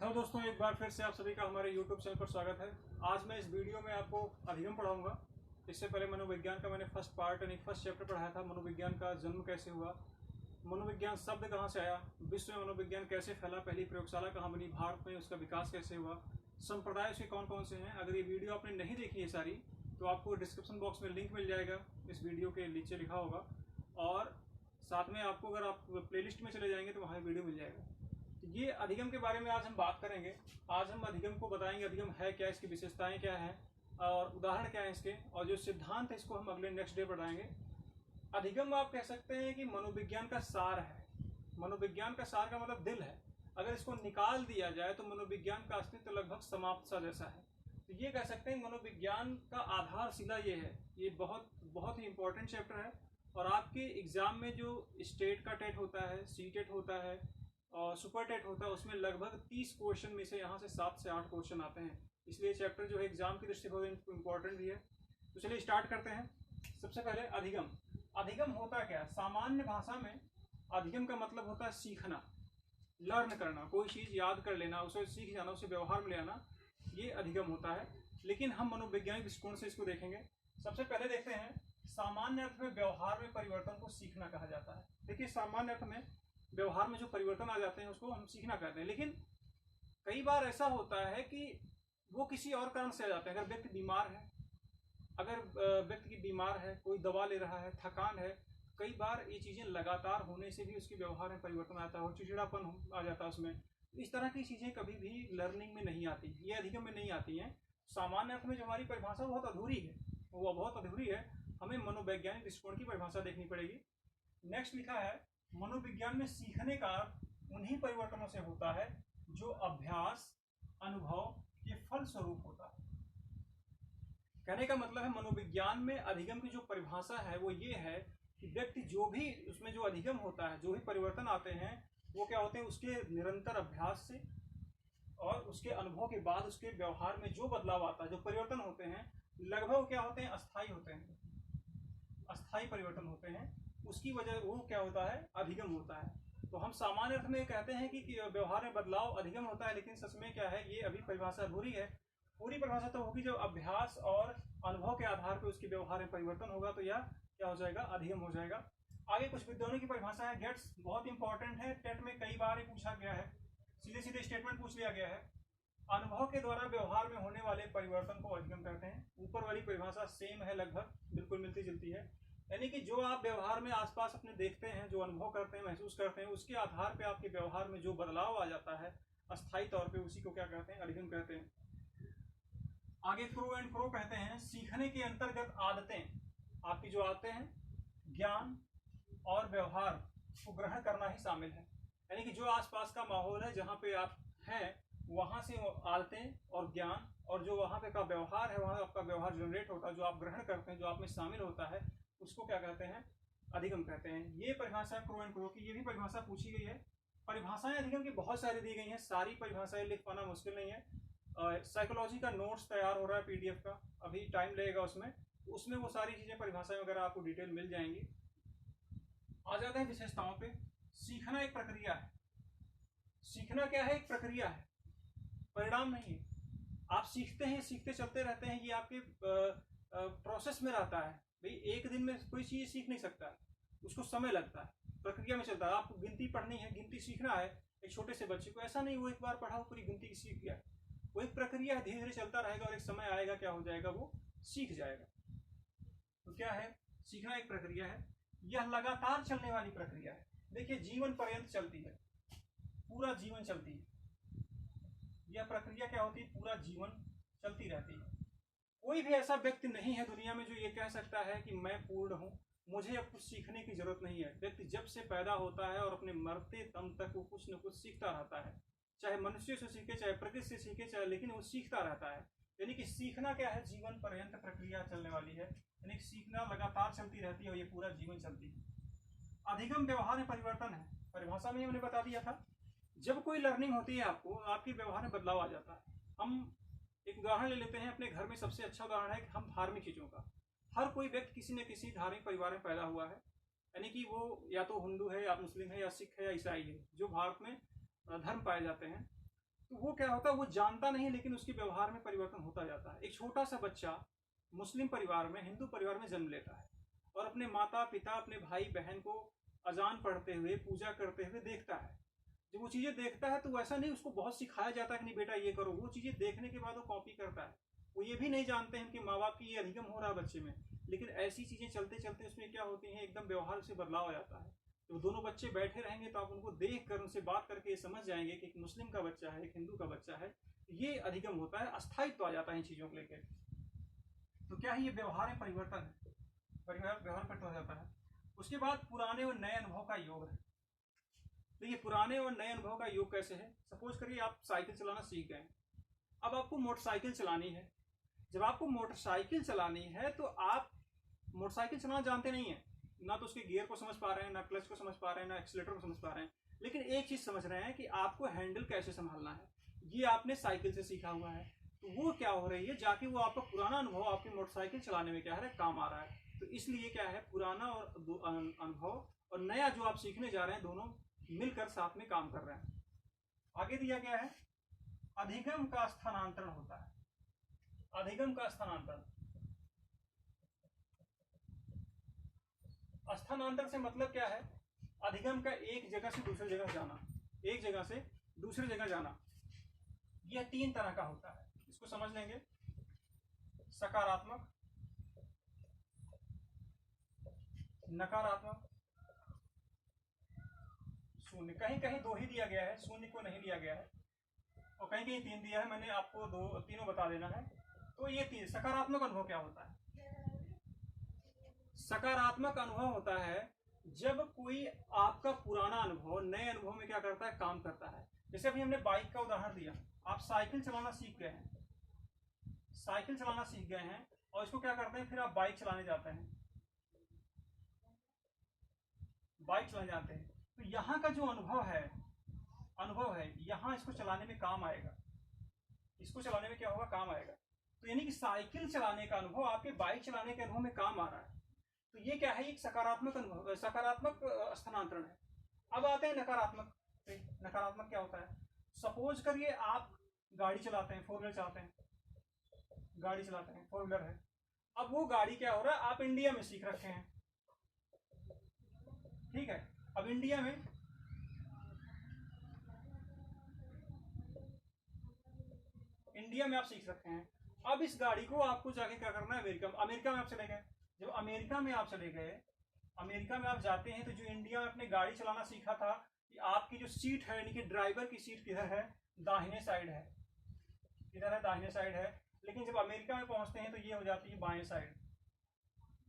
Hello दोस्तों, एक बार फिर से आप सभी का हमारे YouTube चैनल पर स्वागत है। आज मैं इस वीडियो में आपको अधिगम पढ़ाऊंगा। इससे पहले मनोविज्ञान का मैंने फर्स्ट पार्ट यानी फर्स्ट चैप्टर पढ़ाया था। मनोविज्ञान का जन्म कैसे हुआ, मनोविज्ञान शब्द कहाँ से आया, विश्व में मनोविज्ञान कैसे फैला, पहली प्रयोगशाला कहाँ बनी, भारत में उसका विकास कैसे हुआ, संप्रदाय उसके कौन कौन से हैं। अगर ये वीडियो आपने नहीं देखी है सारी तो आपको डिस्क्रिप्शन बॉक्स में लिंक मिल जाएगा, इस वीडियो के नीचे लिखा होगा। और साथ में आपको अगर आप प्लेलिस्ट में चले जाएंगे तो वहाँ वीडियो मिल जाएगा। तो ये अधिगम के बारे में आज हम बात करेंगे। आज हम अधिगम को बताएंगे, अधिगम है क्या, इसकी विशेषताएं क्या हैं और उदाहरण क्या है इसके, और जो सिद्धांत है इसको हम अगले नेक्स्ट डे पढ़ाएंगे। अधिगम आप कह सकते हैं कि मनोविज्ञान का सार है। मनोविज्ञान का सार का मतलब दिल है। अगर इसको निकाल दिया जाए तो मनोविज्ञान का अस्तित्व लगभग समाप्त सा जैसा है। तो ये कह सकते हैं मनोविज्ञान का आधारशिला ये है। ये बहुत बहुत ही इंपॉर्टेंट चैप्टर है। और आपके एग्जाम में जो स्टेट का टेट होता है, सी टेट होता है और सुपर टेट होता है, उसमें लगभग 30 क्वेश्चन में से यहाँ से 7 से 8 क्वेश्चन आते हैं। इसलिए चैप्टर जो है एग्जाम की दृष्टि से इम्पोर्टेंट भी है। तो चलिए स्टार्ट करते हैं। सबसे पहले अधिगम। अधिगम होता क्या है? सामान्य भाषा में अधिगम का मतलब होता है सीखना, लर्न करना, कोई चीज़ याद कर लेना, उसे सीख जाना, उसे व्यवहार में ले आना, ये अधिगम होता है। लेकिन हम मनोवैज्ञानिक दृष्टिकोण से इसको देखेंगे। सबसे पहले देखते हैं, सामान्य अर्थ में व्यवहार में परिवर्तन को सीखना कहा जाता है। देखिए, सामान्य अर्थ में व्यवहार में जो परिवर्तन आ जाते हैं उसको हम सीखना कहते हैं। लेकिन कई बार ऐसा होता है कि वो किसी और कारण से आ जाते हैं। अगर व्यक्ति बीमार है, अगर व्यक्ति की बीमार है, कोई दवा ले रहा है, थकान है, कई बार ये चीज़ें लगातार होने से भी उसके व्यवहार में परिवर्तन आता है और चिड़चिड़ापन आ जाता है उसमें। इस तरह की चीज़ें कभी भी लर्निंग में नहीं आती, ये अधिगम में नहीं आती हैं। सामान्य अर्थ में जो हमारी परिभाषा बहुत अधूरी है, वो बहुत अधूरी है। हमें मनोवैज्ञानिक दृष्टिकोण की परिभाषा देखनी पड़ेगी। नेक्स्ट लिखा है, मनोविज्ञान में सीखने का उन्हीं परिवर्तनों से होता है जो अभ्यास, अनुभव के फल स्वरूप होता है। कहने का मतलब है, मनोविज्ञान में अधिगम की जो परिभाषा है वो ये है कि व्यक्ति जो भी उसमें जो अधिगम होता है, जो भी परिवर्तन आते हैं, वो क्या होते हैं, उसके निरंतर अभ्यास से और उसके अनुभव के बाद उसके व्यवहार में जो बदलाव आता है, जो परिवर्तन होते हैं, लगभग क्या होते हैं, अस्थायी होते हैं, अस्थायी परिवर्तन होते हैं। उसकी वजह वो क्या होता है, अधिगम होता है। तो हम सामान्य अर्थ में कहते हैं कि व्यवहार में बदलाव अधिगम होता है, लेकिन सच में क्या है, ये अभी परिभाषा अधूरी है। पूरी परिभाषा तो होगी जब अभ्यास और अनुभव के आधार पर उसके व्यवहार में परिवर्तन होगा, तो यह क्या हो जाएगा, अधिगम हो जाएगा। आगे कुछ विद्वानों की परिभाषा है, गेट्स, बहुत इंपॉर्टेंट है। टेट में कई बार पूछा गया है, सीधे सीधे स्टेटमेंट पूछ लिया गया है। अनुभव के द्वारा व्यवहार में होने वाले परिवर्तन को अधिगम कहते हैं। ऊपर वाली परिभाषा सेम है, लगभग बिल्कुल मिलती जुलती है। यानी कि जो आप व्यवहार में आसपास अपने देखते हैं, जो अनुभव करते हैं, महसूस करते हैं, उसके आधार पे आपके व्यवहार में जो बदलाव आ जाता है अस्थायी तौर पे, उसी को क्या कहते हैं, अधिगम कहते हैं। आगे प्रो एंड प्रो कहते हैं, सीखने के अंतर्गत आदतें, आपकी जो आदतें हैं, ज्ञान और व्यवहार को ग्रहण करना ही शामिल है। यानी कि जो आसपास का माहौल है, जहाँ पे आप हैं, वहाँ से आदतें और ज्ञान और जो वहाँ पे का व्यवहार है, वहाँ आपका व्यवहार जनरेट होता है, जो आप ग्रहण करते हैं, जो आप में शामिल होता है, उसको क्या कहते हैं, अधिगम कहते हैं। ये परिभाषा प्रो एंड प्रो की, ये भी परिभाषा पूछी गई है। परिभाषाएं अधिगम की बहुत सारी दी गई हैं, सारी परिभाषाएं लिख पाना मुश्किल नहीं है। साइकोलॉजी का नोट्स तैयार हो रहा है PDF का, अभी टाइम लगेगा उसमें वो सारी चीज़ें, परिभाषाएं वगैरह आपको डिटेल मिल जाएंगी। आ जाते हैं विशेषताओं पे। सीखना एक प्रक्रिया है। सीखना क्या है, एक प्रक्रिया है, परिणाम नहीं है। आप सीखते हैं, सीखते चलते रहते हैं, ये आपके प्रोसेस में रहता है। भाई एक दिन में कोई चीज़ सीख नहीं सकता है, उसको समय लगता है, प्रक्रिया में चलता है। आपको गिनती पढ़नी है, गिनती सीखना है एक छोटे से बच्चे को, ऐसा नहीं वो एक बार पढ़ा पूरी गिनती सीख गया। वो एक प्रक्रिया है, धीरे धीरे चलता रहेगा और एक समय आएगा, क्या हो जाएगा, वो सीख जाएगा। तो क्या है, सीखना एक प्रक्रिया है। यह लगातार चलने वाली प्रक्रिया है। देखिए, जीवन पर्यंत चलती है, पूरा जीवन चलती है। यह प्रक्रिया क्या होती है, पूरा जीवन चलती रहती है। कोई भी ऐसा व्यक्ति नहीं है दुनिया में जो ये कह सकता है कि मैं पूर्ण हूँ, मुझे अब कुछ सीखने की जरूरत नहीं है। व्यक्ति जब से पैदा होता है और अपने मरते दम तक वो कुछ न कुछ सीखता रहता है, चाहे मनुष्य से सीखे, चाहे प्रकृति से सीखे, चाहे, लेकिन वो सीखता रहता है। यानी कि सीखना क्या है, जीवन पर्यंत प्रक्रिया चलने वाली है। यानी कि सीखना लगातार चलती रहती है और ये पूरा जीवन चलती है। अधिगम व्यवहार में परिवर्तन है। परिभाषा में हमने बता दिया था, जब कोई लर्निंग होती है आपको, आपके व्यवहार में बदलाव आ जाता है। हम एक उदाहरण ले लेते हैं अपने घर में। सबसे अच्छा उदाहरण है कि हम धार्मिक चीज़ों का। हर कोई व्यक्ति किसी न किसी धार्मिक परिवार में पैदा हुआ है। यानी कि वो या तो हिंदू है, या मुस्लिम है, या सिख है, या ईसाई है, जो भारत में धर्म पाए जाते हैं। तो वो क्या होता है, वो जानता नहीं लेकिन उसके व्यवहार में परिवर्तन होता जाता है। एक छोटा सा बच्चा मुस्लिम परिवार में, हिंदू परिवार में जन्म लेता है और अपने माता पिता, अपने भाई बहन को अजान पढ़ते हुए, पूजा करते हुए देखता है। जब वो चीज़ें देखता है तो वैसा नहीं उसको बहुत सिखाया जाता है कि नहीं बेटा ये करो, वो चीज़ें देखने के बाद वो कॉपी करता है। वो ये भी नहीं जानते हैं कि माँ बाप की ये अधिगम हो रहा है बच्चे में, लेकिन ऐसी चीज़ें चलते चलते उसमें क्या होती हैं, एकदम व्यवहार से बदलाव हो जाता है। तो दोनों बच्चे बैठे रहेंगे तो आप उनको देख कर, उनसे बात करके ये समझ जाएंगे कि एक मुस्लिम का बच्चा है, एक हिंदू का बच्चा है। ये अधिगम होता है, अस्थायित्व आ जाता है इन चीज़ों को लेकर। तो क्या है, ये व्यवहार में परिवर्तन है, व्यवहार परिवर्तन हो जाता है। उसके बाद पुराने और नए अनुभव का योग है। देखिए पुराने और नए अनुभव का योग कैसे है। सपोज करिए आप साइकिल चलाना सीख गए, अब आपको मोटरसाइकिल चलानी है। जब आपको मोटरसाइकिल चलानी है तो आप मोटरसाइकिल चलाना जानते नहीं है, ना तो उसके गियर को समझ पा रहे हैं, ना क्लच को समझ पा रहे हैं, ना एक्सीलेटर को समझ पा रहे हैं, लेकिन एक चीज समझ रहे हैं कि आपको हैंडल कैसे संभालना है। ये आपने साइकिल से सीखा हुआ है। तो वो क्या हो रही है, जाके वो आपका पुराना अनुभव आपकी मोटरसाइकिल चलाने में क्या है, काम आ रहा है। तो इसलिए क्या है, पुराना और अनुभव और नया जो आप सीखने जा रहे हैं, दोनों मिलकर साथ में काम कर रहे हैं। आगे दिया गया है, अधिगम का स्थानांतरण होता है। अधिगम का स्थानांतरण, स्थानांतरण से मतलब क्या है, अधिगम का एक जगह से दूसरी जगह जाना, एक जगह से दूसरी जगह जाना। यह 3 तरह का होता है, इसको समझ लेंगे। सकारात्मक, नकारात्मक, शून्य। कहीं कहीं 2 ही दिया गया है, शून्य को नहीं दिया गया है, और कहीं कहीं 3 दिया है। मैंने आपको 2 तीनों बता देना है। तो ये 3 सकारात्मक अनुभव क्या होता है। सकारात्मक अनुभव होता है जब कोई आपका पुराना अनुभव नए अनुभव में क्या करता है, काम करता है। जैसे अभी हमने बाइक का उदाहरण दिया, आप साइकिल चलाना सीख गए हैं, साइकिल चलाना सीख गए हैं और इसको क्या करते हैं, फिर आप बाइक चलाने जाते हैं, बाइक चलाने जाते हैं। तो यहाँ का जो अनुभव है यहाँ इसको चलाने में काम आएगा, इसको चलाने में क्या होगा, काम आएगा। तो यानी कि साइकिल चलाने का अनुभव आपके बाइक चलाने के अनुभव में काम आ रहा है। तो ये क्या है, एक सकारात्मक अनुभव, सकारात्मक स्थानांतरण है। अब आते हैं नकारात्मक। नकारात्मक क्या होता है, सपोज करिए आप गाड़ी चलाते हैं, 4 व्हीलर चलाते हैं, गाड़ी चलाते हैं, 4 व्हीलर है। अब वो गाड़ी क्या हो रहा है, आप इंडिया में सीख रखे हैं, ठीक है। अब इंडिया में आप सीख रखे हैं। अब इस गाड़ी को आपको जाके क्या करना है, अमेरिका में आप चले गए। जब अमेरिका में आप चले गए, अमेरिका में आप जाते हैं, तो जो इंडिया में अपने गाड़ी चलाना सीखा था कि आपकी जो सीट है, यानी कि ड्राइवर की सीट किधर है, दाहिने साइड है, किधर है, दाहिने साइड है। लेकिन जब अमेरिका में पहुंचते हैं तो ये हो जाती है बाएं साइड।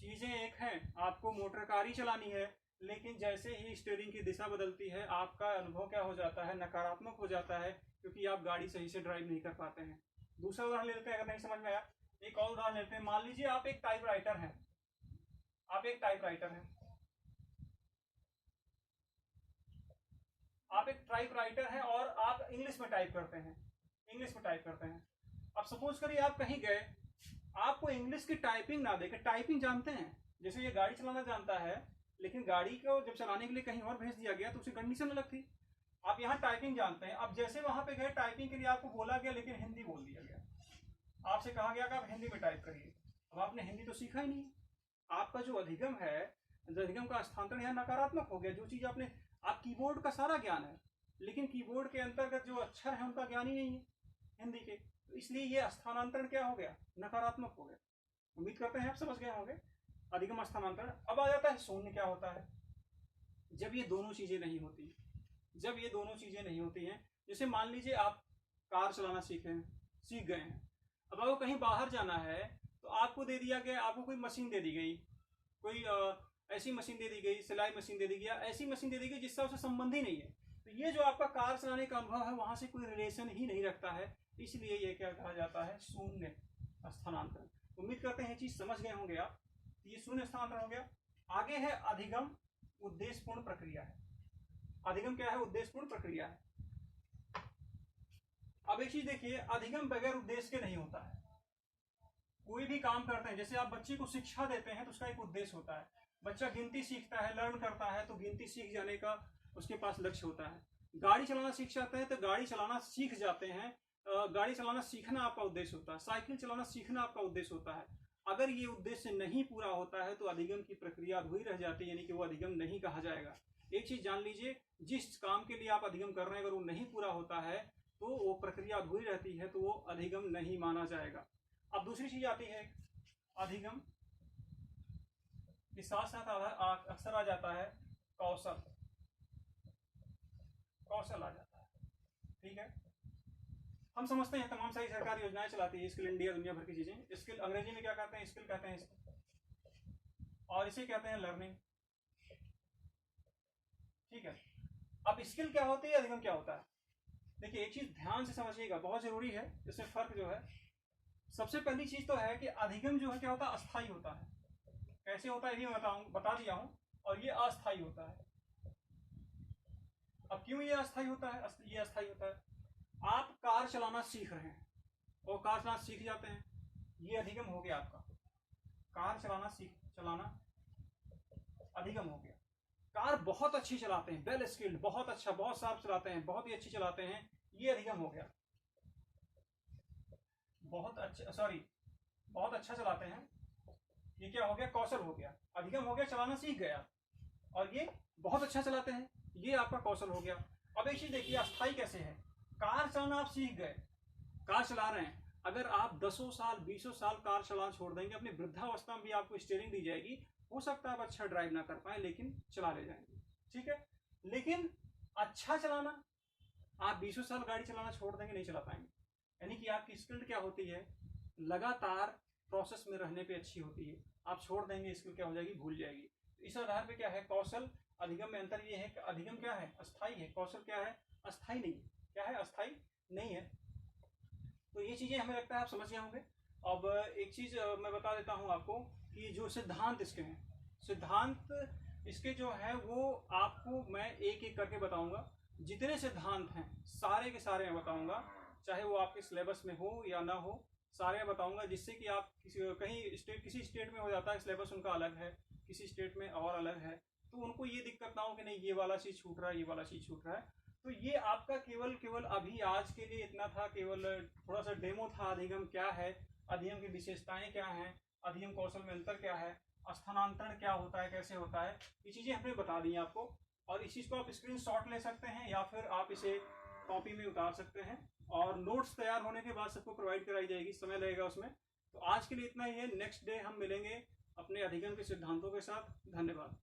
चीजें एक हैं, आपको मोटर कार ही चलानी है, लेकिन जैसे ही स्टीयरिंग की दिशा बदलती है, आपका अनुभव क्या हो जाता है, नकारात्मक हो जाता है, क्योंकि आप गाड़ी सही से ड्राइव नहीं कर पाते हैं। दूसरा उदाहरण ले लेते हैं, अगर नहीं समझ में आया एक और उदाहरण लेते हैं। मान लीजिए आप एक टाइपराइटर हैं, आप एक टाइपराइटर हैं, आप एक टाइपराइटर हैं और आप इंग्लिश में टाइप करते हैं, इंग्लिश में टाइप करते हैं। अब सपोज करिए आप कहीं गए, आपको इंग्लिश की टाइपिंग ना देकर, टाइपिंग जानते हैं, जैसे ये गाड़ी चलाना जानता है, लेकिन गाड़ी को जब चलाने के लिए कहीं और भेज दिया गया तो उसकी कंडीशन अलग थी। आप यहाँ टाइपिंग जानते हैं, अब जैसे वहां पे गए टाइपिंग के लिए आपको बोला गया, लेकिन हिंदी बोल दिया गया, आपसे कहा गया कि आप हिंदी में टाइप करिए। अब आपने हिंदी तो सीखा ही नहीं। आपका जो अधिगम है, अधिगम का स्थानांतरण यहाँ नकारात्मक हो गया। जो चीज आपने, आप कीबोर्ड का सारा ज्ञान है, लेकिन कीबोर्ड के अंतर्गत जो अक्षर है उनका ज्ञान ही नहीं है हिंदी के, तो इसलिए ये स्थानांतरण क्या हो गया, नकारात्मक हो गया। उम्मीद करते हैं आप समझ गए होंगे अधिगम स्थानांतरण। अब आ जाता है शून्य। क्या होता है, जब ये दोनों चीजें नहीं होती, जब ये दोनों चीजें नहीं होती हैं। जैसे मान लीजिए आप कार चलाना सीख गए हैं, अब आपको कहीं बाहर जाना है तो आपको दे दिया गया, आपको कोई मशीन दे दी गई, कोई ऐसी मशीन दे दी गई, सिलाई मशीन दे दी गई, या ऐसी मशीन दे दी गई जिससे उससे संबंध ही नहीं है। तो ये जो आपका कार चलाने का अनुभव है वहां से कोई रिलेशन ही नहीं रखता है, इसलिए ये क्या कहा जाता है, शून्य स्थानांतरण। उम्मीद करते हैं चीज समझ गए होंगे आप। ये शून्य स्थानांतरण हो गया। आगे है अधिगम उद्देश्यपूर्ण प्रक्रिया है। अधिगम क्या है, उद्देश्यपूर्ण प्रक्रिया है। अब एक चीज देखिए, अधिगम बगैर उद्देश्य के नहीं होता है। कोई भी काम करते हैं, जैसे आप बच्चे को शिक्षा देते हैं तो उसका एक उद्देश्य होता है। बच्चा गिनती सीखता है, लर्न करता है, तो गिनती सीख जाने का उसके पास लक्ष्य होता है। गाड़ी चलाना सीख जाते हैं तो गाड़ी चलाना सीख जाते हैं, गाड़ी चलाना सीखना आपका उद्देश्य होता है, साइकिल चलाना सीखना आपका उद्देश्य होता है। अगर ये उद्देश्य नहीं पूरा होता है तो अधिगम की प्रक्रिया अधूरी रह जाती है, यानी कि वो अधिगम नहीं कहा जाएगा। एक चीज जान लीजिए, जिस काम के लिए आप अधिगम कर रहे हैं अगर वो नहीं पूरा होता है तो वो प्रक्रिया अधूरी रहती है, तो वो अधिगम नहीं माना जाएगा। अब दूसरी चीज आती है, अधिगम के साथ साथ अक्सर आ जाता है कौशल। कौशल आ जाता है, ठीक है। हम समझते हैं तमाम सारी सरकार योजनाएं चलाती है, स्किल इंडिया, दुनिया भर की चीजें। स्किल अंग्रेजी में क्या कहते हैं, स्किल कहते हैं और इसे कहते हैं लर्निंग, ठीक है। अब स्किल क्या होती है, अधिगम क्या होता है? देखिए एक चीज ध्यान से समझिएगा, बहुत जरूरी है, इसमें फर्क जो है, सबसे पहली चीज तो है कि अधिगम जो है क्या होता है, अस्थाई होता है। कैसे होता है ये मैं बता दिया हूं, और ये अस्थाई होता है। अब क्यों ये अस्थाई होता है? ये अस्थाई होता है, आप कार चलाना सीख रहे हैं और कार चलाना सीख जाते हैं, ये अधिगम हो गया आपका। कार चलाना अधिगम हो गया। कार बहुत अच्छी चलाते हैं, वेल स्किल्ड, बहुत अच्छा, बहुत साफ चलाते हैं, बहुत ही अच्छी चलाते हैं, ये अधिगम हो गया। बहुत अच्छा चलाते हैं, ये क्या हो गया, कौशल हो गया। अधिगम हो गया, चलाना सीख गया, और ये बहुत अच्छा चलाते हैं, ये आपका कौशल हो गया। अब एक चीज देखिए, अस्थाई कैसे है। कार चलाना आप सीख गए, कार चला रहे हैं, अगर आप 10 साल 20 साल कार चलाना छोड़ देंगे, अपनी वृद्धावस्था में भी आपको स्टीयरिंग दी जाएगी, हो सकता है आप अच्छा ड्राइव ना कर पाए लेकिन चला ले जाएंगे, ठीक है। लेकिन अच्छा चलाना, आप 20 साल गाड़ी चलाना छोड़ देंगे, नहीं चला पाएंगे। यानी कि आपकी स्किल क्या होती है, लगातार प्रोसेस में रहने पे अच्छी होती है। आप छोड़ देंगे, स्किल क्या हो जाएगी, भूल जाएगी। इस आधार पे क्या है, कौशल अधिगम में अंतर ये है कि अधिगम क्या है, अस्थाई है, कौशल क्या है, अस्थाई नहीं है। क्या है, अस्थाई नहीं है। तो ये चीजें हमें लगता है आप समझ गए होंगे। अब एक चीज मैं बता देता हूं आपको कि जो सिद्धांत इसके हैं, सिद्धांत इसके जो है वो आपको मैं एक एक करके बताऊंगा। जितने सिद्धांत हैं सारे के सारे मैं बताऊंगा, चाहे वो आपके सिलेबस में हो या ना हो, सारे बताऊंगा, जिससे कि आप किसी स्टेट में हो जाता है सिलेबस उनका अलग है, किसी स्टेट में और अलग है, तो उनको ये दिक्कत ना हो कि नहीं ये वाला चीज छूट रहा है, ये वाला चीज छूट रहा है। तो ये आपका केवल अभी आज के लिए इतना था, केवल थोड़ा सा डेमो था। अधिगम क्या है, अधिगम की विशेषताएं क्या हैं, अधिगम कौशल में अंतर क्या है, स्थानांतरण क्या होता है, कैसे होता है, ये चीजें हमने बता दी आपको। और इस चीज को आप स्क्रीनशॉट ले सकते हैं या फिर आप इसे कॉपी में उतार सकते हैं, और नोट्स तैयार होने के बाद सबको प्रोवाइड कराई जाएगी, समय लगेगा उसमें। तो आज के लिए इतना ही है, नेक्स्ट डे हम मिलेंगे अपने अधिगम के सिद्धांतों के साथ। धन्यवाद।